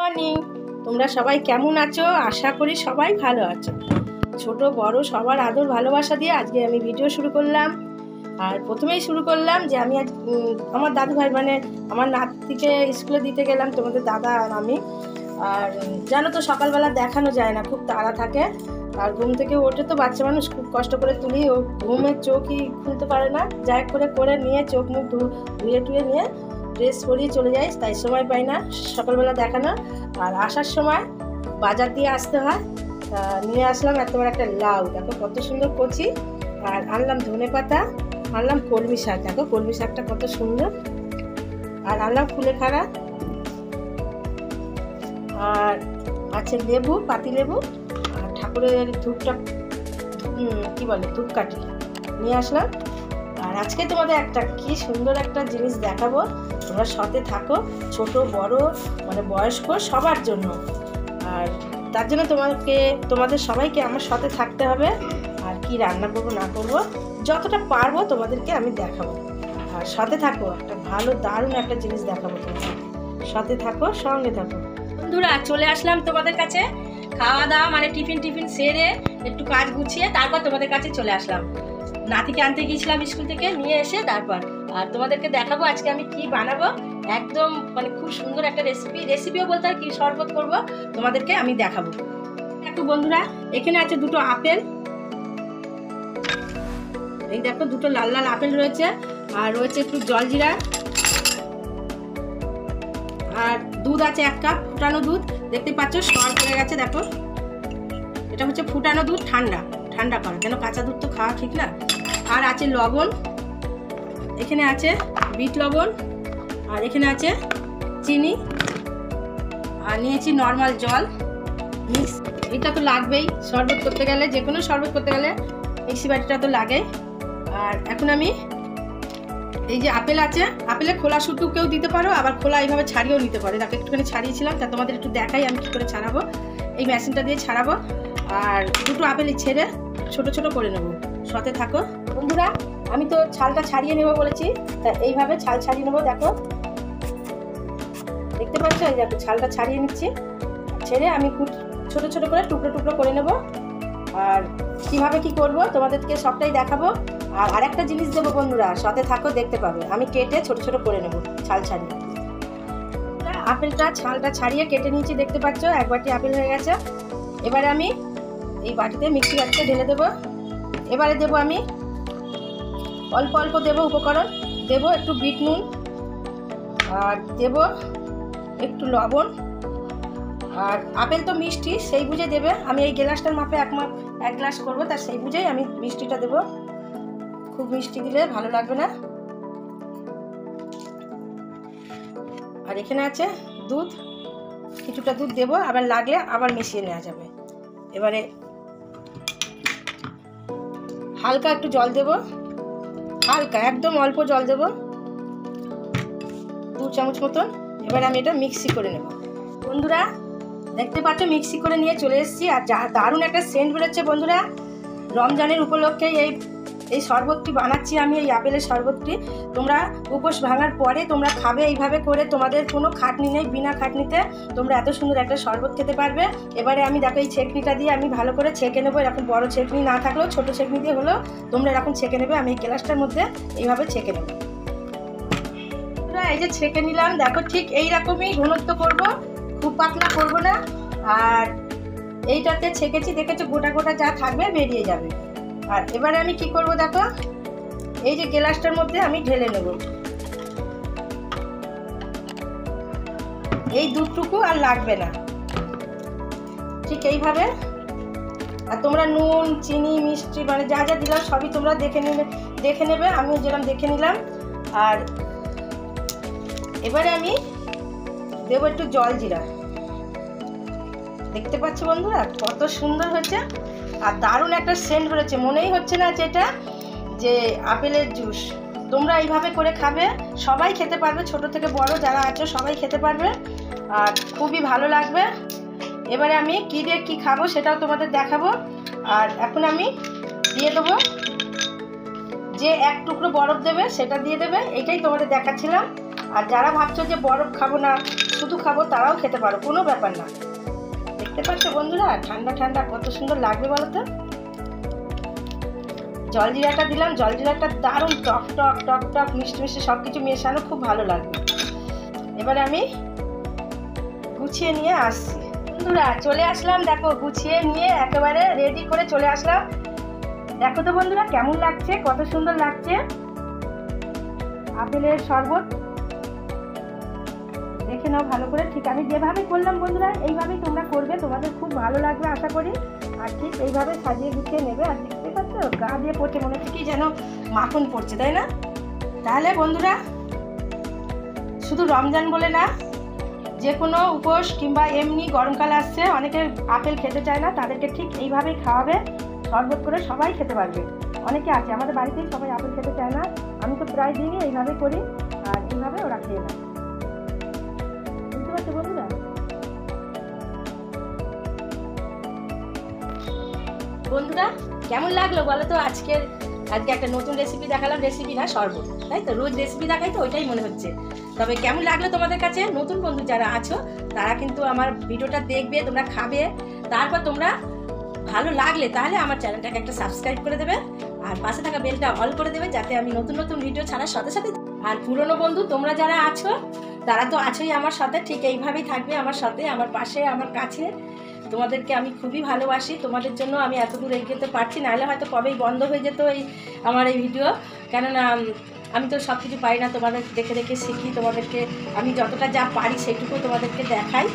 Morning. তোমরা সবাই কেমন আছো? আশা করি সবাই ভালো আছো। ছোট বড় সবার আদর ভালোবাসা দিয়ে আজকে আমি ভিডিও শুরু করলাম। আর প্রথমেই শুরু করলাম যে আমি আজ আমার দাদু ভাই মানে আমার নাতিকে স্কুলে দিতে গেলাম, তোমাদের দাদা আর আমি। আর জানো তো সকালবেলা দেখানো যায় না, খুব তাড়া থাকে। আর ঘুম থেকে ওঠে তো বাচ্চা মানুষ, খুব কষ্ট করে তুলি, ও ঘুমের চোখই খুলতে পারে না। যাই করে নিয়ে চোখ মুখ ধুয়ে টুয়ে নিয়ে ড্রেস পরিয়ে চলে যাই, তাই সময় পাই না সকালবেলা দেখানো। আর আসার সময় বাজার দিয়ে আসতে হয়। নিয়ে আসলাম এত বড় একটা লাউ, দেখো কত সুন্দর কচি। আর আনলাম ধনে পাতা, আনলাম কলমি শাক, দেখো কলমি শাকটা কত সুন্দর। আর আনলাম কুলেখাড়া, আর আছে লেবু, পাতি লেবু, আর ঠাকুরের ধূপটা কি বলে ধূপকাঠি নিয়ে আসলাম। আর আজকে তোমাদের একটা কি সুন্দর একটা জিনিস দেখাবো, তোমরা সাথে থাকো, ছোট বড় মানে বয়স্ক সবার জন্য। আর তার জন্য তোমাদের সবাইকে আমার সাথে থাকতে হবে। আর কি রান্না করবো না করবো যতটা পারবো তোমাদেরকে আমি দেখাবো। আর সাথে থাকো, একটা ভালো দারুণ একটা জিনিস দেখাবো, তোমরা সাথে থাকো, সঙ্গে থাকো। বন্ধুরা চলে আসলাম তোমাদের কাছে, খাওয়া দাওয়া মানে টিফিন সেরে একটু কাজ গুছিয়ে তারপর তোমাদের কাছে চলে আসলাম। নাতিকে আনতে গিয়েছিলাম স্কুল থেকে, নিয়ে এসে তারপর আর তোমাদেরকে দেখাবো আজকে আমি কি বানাবো। একদম মানে খুব সুন্দর একটা রেসিপিও বলতে আর কি, শরবত করবো তোমাদেরকে আমি দেখাবো। দেখো বন্ধুরা, এখানে আছে দুটো আপেল, এই দেখো দুটো লাল লাল আপেল রয়েছে। আর রয়েছে একটু জলজিরা, আর দুধ আছে 1 কাপ, ফুটানো দুধ, দেখতে পাচ্ছ সর পড়ে গেছে। দেখো এটা হচ্ছে ফুটানো দুধ, ঠান্ডা করা, কেন কাঁচা দুধ তো খাওয়া ঠিক না। আর আছে লবণ, এখানে আছে বিট লবণ, আর এখানে আছে চিনি, আর নিয়েছি নর্মাল জল মিক্স। এটা তো লাগবেই শরবত করতে গেলে, যে কোনো শরবত করতে গেলে মিক্সি বাটিটা তো লাগে। আর এখন আমি এই যে আপেল আছে, আপেলের খোলা শুদ্ধ কেউ দিতে পারো, আবার খোলা এইভাবে ছাড়িয়েও নিতে পারে। তাকে একটুখানি ছাড়িয়েছিলাম, তা তোমাদের একটু দেখাই আমি কী করে ছাড়াবো। এই মেশিনটা দিয়ে ছাড়াবো। আর দুটো আপেলই ছেড়ে ছোট ছোট করে নেবো, সাথে থাকো বন্ধুরা। আমি তো ছালটা ছাড়িয়ে নেবো বলেছি, তা এইভাবে ছাল ছাড়িয়ে নেবো। দেখো দেখতে পাচ্ছ, এই দেখো ছালটা ছাড়িয়ে নিচ্ছি, ছেড়ে আমি খুব ছোট ছোট করে টুকরো করে নেব। আর কিভাবে কি করব তোমাদেরকে সবটাই দেখাবো। আর আরেকটা জিনিস দেবো বন্ধুরা, সাথে থাকো, দেখতে পাবে। আমি কেটে ছোট ছোট করে নেব ছাল ছাড়িয়ে। আপেলটা ছালটা ছাড়িয়ে কেটে নিয়েছি, দেখতে পাচ্ছ 1 বাটি আপেল হয়ে গেছে। এবারে আমি এই বাটিতে মিক্সি বাটিতে ঢেলে দেবো। এবারে দেবো আমি অল্প অল্প দেবো উপকরণ, দেবো একটু বিট নুন, আর দেবো একটু লবণ। আর আপেল তো মিষ্টি, সেই বুঝে দেবে। আমি এই গ্লাসটার মাপে 1 গ্লাস করবো, তার সেই বুঝেই আমি মিষ্টিটা দেবো। খুব মিষ্টি দিলে ভালো লাগবে না। আর এখানে আছে দুধ, কিছুটা দুধ দেবো, আবার লাগলে আবার মিশিয়ে নেওয়া যাবে। এবারে হালকা একটু জল দেবো, হালকা একদম অল্প জল দেবো, 2 চামচ মতন। এবার আমি এটা মিক্সি করে নেব। বন্ধুরা দেখতে পাচ্ছ মিক্সি করে নিয়ে চলে এসেছি। আর দারুণ একটা সেন্ট বেরোচ্ছে বন্ধুরা। রমজানের উপলক্ষে এই শরবতটি বানাচ্ছি আমি, এই আপেলের শরবতটি। তোমরা উপোস ভাঙার পরে তোমরা খাবে এইভাবে করে, তোমাদের কোনো খাটনি নেই, বিনা খাটনিতে তোমরা এত সুন্দর একটা শরবত খেতে পারবে। এবারে আমি দেখো এই ছেঁকনিটা দিয়ে আমি ভালো করে ছেঁকে নেবো। এরকম বড় ছেঁকনি না থাকলেও ছোট ছেঁকনি দিয়ে হলেও তোমরা এরকম ছেঁকে নেবে। আমি এই গ্লাসটার মধ্যে এইভাবে ছেঁকে নেবো। এই যে ছেঁকে নিলাম, দেখো ঠিক এইরকমই ঘনত্ব করব, খুব পাতলা করব না। আর এইটাতে ছেঁকেছি, দেখেছো গোটা গোটা যা থাকবে বেরিয়ে যাবে। আর এবারে আমি কি করব দেখো, এই যে গ্লাসটার মধ্যে আমি ঢেলে নেব এই দুধটুকু, আর লাগবে না, ঠিক এইভাবে। আর তোমরা নুন চিনি মিষ্টি মানে যা যা দিলাম সবই তোমরা দেখে নেবে, আমিও যেরকম দেখে নিলাম। আর এবারে আমি দেবো একটু জলজিরা, দেখতে পাচ্ছ বন্ধুরা কত সুন্দর হয়েছে। আর দারুণ একটা সেন্ট বেরোচ্ছে, মনেই হচ্ছে না যেটা যে আপেলের জুস। তোমরা এইভাবে করে খাবে, সবাই খেতে পারবে, ছোট থেকে বড় যারা আছো সবাই খেতে পারবে, আর খুবই ভালো লাগবে। এবারে আমি কী দিয়ে কী খাবো সেটাও তোমাদের দেখাবো। আর এখন আমি দিয়ে দেবো যে 1 টুকরো বরফ দেবে, সেটা দিয়ে দেবে, এটাই তোমাদের দেখাচ্ছিলাম। আর যারা ভাবছো যে বরফ খাবো না শুধু খাবো তারাও খেতে পারো, কোনো ব্যাপার না। দেখতে পাচ্ছ বন্ধুরা ঠান্ডা ঠান্ডা কত সুন্দর লাগবে বলো তো। জলজিরাটা দিলাম, জলজিরাটা দারুণ টক টক টক টক মিষ্টি মিষ্টি সব কিছু মেশানো, খুব ভালো লাগবে। এবারে আমি গুছিয়ে নিয়ে আসছি বন্ধুরা, চলে আসলাম দেখো গুছিয়ে নিয়ে একেবারে রেডি করে চলে আসলাম। দেখো তো বন্ধুরা কেমন লাগছে, কত সুন্দর লাগছে আপেলের শরবত। দেখে নাও ভালো করে, ঠিক আমি যেভাবে করলাম বন্ধুরা এইভাবেই তোমরা করবে, তোমাদের খুব ভালো লাগবে আশা করি। আর ঠিক এইভাবে সাজিয়ে গুছিয়ে নেবে। আর দেখতে পাচ্ছ গা দিয়ে পড়ছে, মনে হচ্ছে কি যেন মাখন পড়ছে, তাই না? তাহলে বন্ধুরা শুধু রমজান বলে না, যে কোনো উপোস কিংবা এমনি গরমকাল আসছে, অনেকে আপেল খেতে চায় না, তাদেরকে ঠিক এইভাবেই খাওয়াবে, শরবত করে সবাই খেতে পারবে। অনেকে আছে আমাদের বাড়িতেই সবাই আপেল খেতে চায় না, আমি তো প্রায় দিনই এইভাবে করি, আর এইভাবে ওরা খেয়ে নেয়। বুঝতে পারছো বন্ধুরা? বন্ধুরা কেমন লাগলো বলো তো? আজকে একটা নতুন রেসিপি দেখালাম, রেসিপি না শরবত, তাই তো? রোজ রেসিপি দেখাই তো ওইটাই মনে হচ্ছে। তবে কেমন লাগলো তোমাদের কাছে? নতুন বন্ধু যারা আছো তারা কিন্তু আমার ভিডিওটা দেখবে, তোমরা খাবে, তারপর তোমরা ভালো লাগলে তাহলে আমার চ্যানেলটাকে একটা সাবস্ক্রাইব করে দেবে, আর পাশে থাকা বেলটা অল করে দেবে, যাতে আমি নতুন নতুন ভিডিও ছাড়ার সাথে সাথে। আর পুরনো বন্ধু তোমরা যারা আছো তারা তো আছোই আমার সাথে, ঠিক এইভাবেই থাকবে আমার সাথে, আমার পাশে, আমার কাছে। তোমাদেরকে আমি খুবই ভালোবাসি, তোমাদের জন্য আমি এত দূর এগিয়ে পারছি, নাহলে হয়তো কবেই বন্ধ হয়ে যেত আমার এই ভিডিও। কেননা আমি তো সব কিছু পারি না, তোমাদের দেখে দেখে শিখি, তোমাদেরকে আমি যতটা যা পারি সেটুকু তোমাদেরকে দেখাই।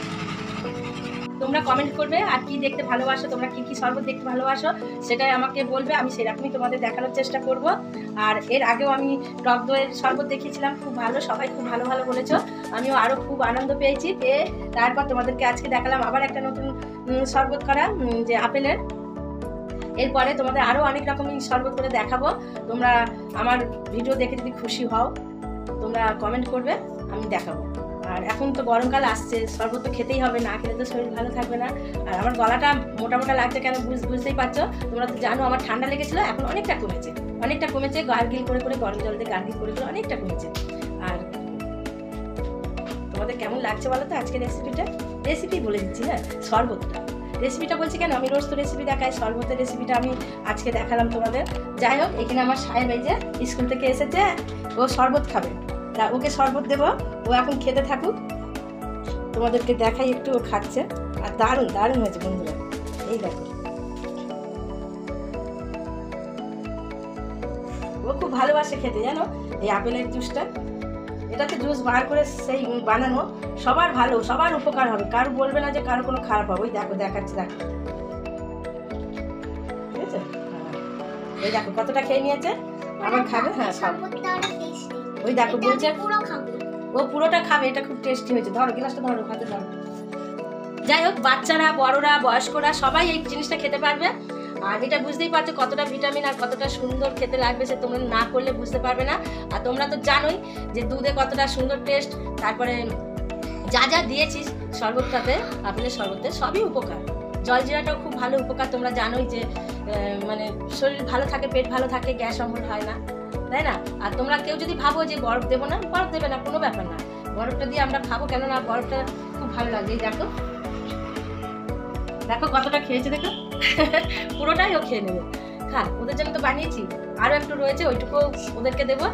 তোমরা কমেন্ট করবে আর কি দেখতে ভালোবাসো, তোমরা কি কি শরবত দেখতে ভালোবাসো সেটাই আমাকে বলবে, আমি সেরকমই তোমাদের দেখানোর চেষ্টা করব। আর এর আগেও আমি টক দইয়ের শরবত দেখিয়েছিলাম, খুব ভালো, সবাই খুব ভালো ভালো বলেছো, আমিও আরও খুব আনন্দ পেয়েছি। পেয়ে তারপর তোমাদেরকে আজকে দেখালাম আবার একটা নতুন শরবত করা, যে আপেলের। এরপরে তোমাদের আরও অনেক রকমই শরবত করে দেখাবো। তোমরা আমার ভিডিও দেখে যদি খুশি হও তোমরা কমেন্ট করবে, আমি দেখাবো। আর এখন তো গরমকাল আসছে, শরবত তো খেতেই হবে, না খেলে তো শরীর ভালো থাকবে না। আর আমার গলাটা মোটা মোটা লাগছে কেন বুঝতেই পারছো, তোমরা তো জানো আমার ঠান্ডা লেগেছিলো, এখন অনেকটা কমেছে, গার্গিল করে করে গরম জল দিয়ে গার্গিল করে করে অনেকটা কমেছে। আর তোমাদের কেমন লাগছে বলো তো আজকে রেসিপি বলে দিচ্ছি, হ্যাঁ শরবতটা রেসিপিটা বলছি কেন, আমি রোজ তো রেসিপি দেখাই, শরবতের রেসিপিটা আমি আজকে দেখালাম তোমাদের। যাই হোক, এখানে আমার সাহেব এই যে স্কুল থেকে এসেছে, ও শরবত খাবে, তা ওকে শরবত দেবো, ও এখন খেতে থাকুক, তোমাদেরকে দেখাই একটু ও খাচ্ছে। আর দারুণ দারুণ হয়েছে বন্ধুরা, এই দেখো ও খুব ভালোবাসে খেতে, জানো এই আপেলের জুসটা। এটাতে জুস বার করে সেই বানানো, সবার ভালো, সবার উপকার হবে, কারো বলবে না যে কারো কোনো খারাপ হবে। ওই দেখো দেখাচ্ছি, দেখো ঠিক আছে, এই দেখো কতটা খেয়ে নিয়েছে, আবার খাবে, হ্যাঁ খাবে। ওই দেখো বলছে ও পুরোটা খাবে, এটা খুব টেস্টি হয়েছে। ধরো গ্লাসটা, ধরো হাতে ধরো। যাই হোক, বাচ্চারা বড়রা বয়স্করা সবাই এই জিনিসটা খেতে পারবে। আর এটা বুঝতেই পারছো কতটা ভিটামিন আর কতটা সুন্দর খেতে লাগবে, সে তোমরা না করলে বুঝতে পারবে না। আর তোমরা তো জানোই যে দুধে কতটা সুন্দর টেস্ট, তারপরে যা যা দিয়েছিস শরবতটাতে, আপেলের শরবতে সবই উপকার। জলজিরাটাও খুব ভালো উপকার, তোমরা জানোই যে মানে শরীর ভালো থাকে, পেট ভালো থাকে, গ্যাস অম্বল হয় না, তাই না? আর তোমরা কেউ যদি ভাবো যে বরফ দেবো না, বরফ দেবে না, কোনো ব্যাপার না, বরফটা দিয়ে আমরা খাবো, কেননা বরফটা খুব ভালো লাগে। এই দেখো দেখো কতটা খেয়েছে, দেখো পুরোটাই ও খেয়ে নেবে। খা, ওদের জন্য তো বানিয়েছি, আরো একটু রয়েছে, ওইটুকু ওদেরকে দেবো।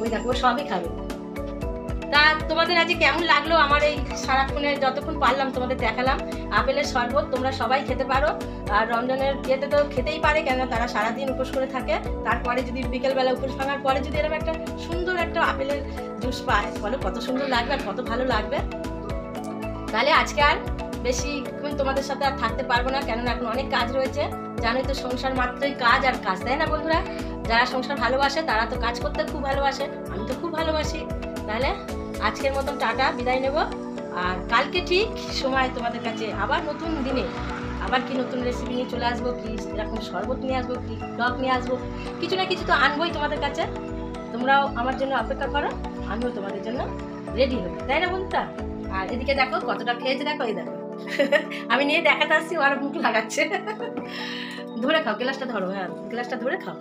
ওই দেখো সবই খাবে। তা তোমাদের আজকে কেমন লাগলো আমার এই সারাক্ষণে যতক্ষণ পারলাম তোমাদের দেখালাম আপেলের শরবত? তোমরা সবাই খেতে পারো, আর রমজানের ইয়েতে তো খেতেই পারে, কেননা তারা সারাদিন উপোস করে থাকে। তারপরে যদি বিকেলবেলা উপোস ভাঙার পরে যদি এরকম একটা সুন্দর একটা আপেলের জুস পায়, বলো কত সুন্দর লাগবে আর কত ভালো লাগবে। তাহলে আজকে আর বেশিক্ষণ তোমাদের সাথে আর থাকতে পারবো না, কেননা এখন অনেক কাজ রয়েছে। জানোই তো সংসার মাত্রই কাজ আর কাজ, তাই না বন্ধুরা? যারা সংসার ভালোবাসে তারা তো কাজ করতে খুব ভালোবাসে, আমি তো খুব ভালোবাসি। তাহলে আজকের মতন টাটা, বিদায় নেব। আর কালকে ঠিক সময় তোমাদের কাছে আবার নতুন দিনে আবার কি নতুন রেসিপি নিয়ে চলে আসবো, কি এরকম শরবত নিয়ে আসবো, কি ব্লগ নিয়ে আসবো, কিছু না কিছু তো আনবোই তোমাদের কাছে। তোমরাও আমার জন্য অপেক্ষা করো, আমিও তোমাদের জন্য রেডি হই, তাই না বন্ধুরা? আর এদিকে দেখো কতটা খেয়েছে, দেখো এই দেখো আমি নিয়ে দেখাতে আসছি, ওর মুখ লাগাচ্ছে। ধরে খাও, গ্লাসটা ধরো, হ্যাঁ গ্লাসটা ধরে খাও।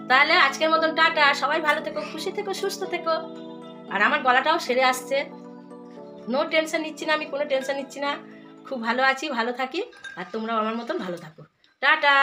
তাহলে আজকের মতন টাটা, সবাই ভালো থেকো, খুশি থেকো, সুস্থ থেকো। আর আমার গলাটাও সেরে আসছে, নো টেনশন নিচ্ছি না, আমি কোনো টেনশন নিচ্ছি না, খুব ভালো আছি, ভালো থাকি, আর তোমরাও আমার মতন ভালো থাকো। টাটা।